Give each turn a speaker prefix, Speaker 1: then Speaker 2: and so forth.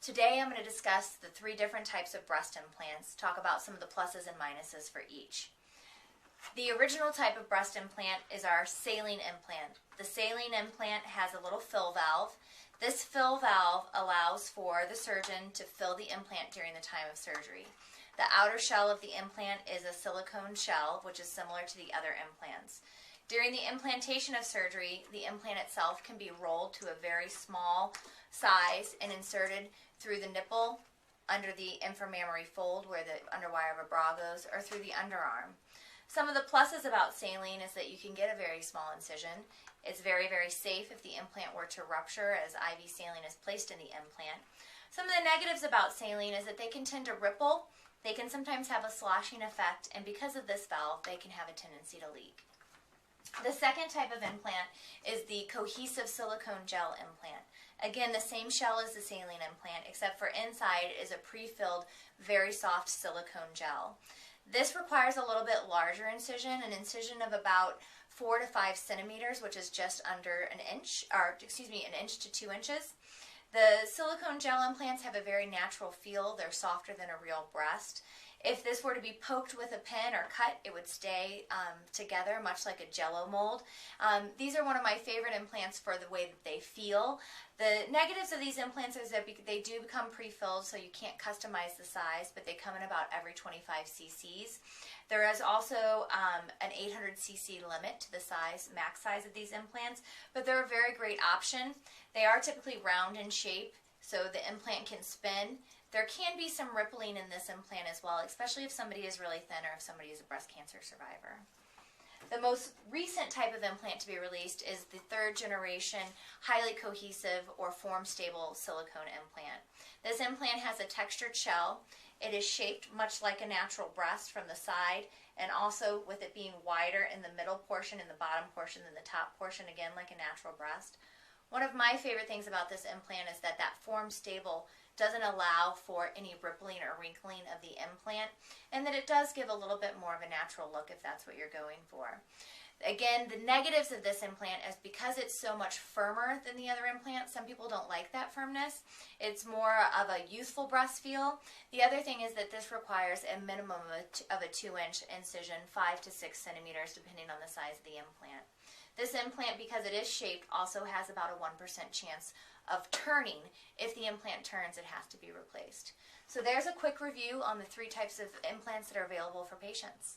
Speaker 1: Today I'm going to discuss the 3 different types of breast implants, talk about some of the pluses and minuses for each. The original type of breast implant is our saline implant. The saline implant has a little fill valve. This fill valve allows for the surgeon to fill the implant during the time of surgery. The outer shell of the implant is a silicone shell, which is similar to the other implants. During the implantation of surgery, the implant itself can be rolled to a very small size and inserted through the nipple, under the inframammary fold where the underwire of a bra goes, or through the underarm. Some of the pluses about saline is that you can get a very small incision. It's very, very safe if the implant were to rupture as IV saline is placed in the implant. Some of the negatives about saline is that they can tend to ripple, they can sometimes have a sloshing effect, and because of this valve, they can have a tendency to leak. The second type of implant is the cohesive silicone gel implant. Again, the same shell as the saline implant, except for inside is a pre-filled, very soft silicone gel. This requires a little bit larger incision, an incision of about 4 to 5 centimeters, which is just under an inch, or an inch to 2 inches. The silicone gel implants have a very natural feel. They're softer than a real breast. If this were to be poked with a pen or cut, it would stay together, much like a Jell-O mold. These are one of my favorite implants for the way that they feel. The negatives of these implants is that they do become pre-filled, so you can't customize the size, but they come in about every 25 cc's. There is also an 800 cc limit to the max size of these implants, but they're a very great option. They are typically round in shape, so the implant can spin. There can be some rippling in this implant as well, especially if somebody is really thin or if somebody is a breast cancer survivor. The most recent type of implant to be released is the 3rd generation highly cohesive or form-stable silicone implant. This implant has a textured shell. It is shaped much like a natural breast from the side, and also with it being wider in the middle portion and the bottom portion than the top portion, again like a natural breast. One of my favorite things about this implant is that form-stable doesn't allow for any rippling or wrinkling of the implant, and that it does give a little bit more of a natural look if that's what you're going for. Again, the negatives of this implant is because it's so much firmer than the other implants, some people don't like that firmness. It's more of a youthful breast feel. The other thing is that this requires a minimum of a 2-inch incision, 5 to 6 centimeters depending on the size of the implant. This implant, because it is shaped, also has about a 1% chance of turning. If the implant turns, it has to be replaced. So there's a quick review on the 3 types of implants that are available for patients.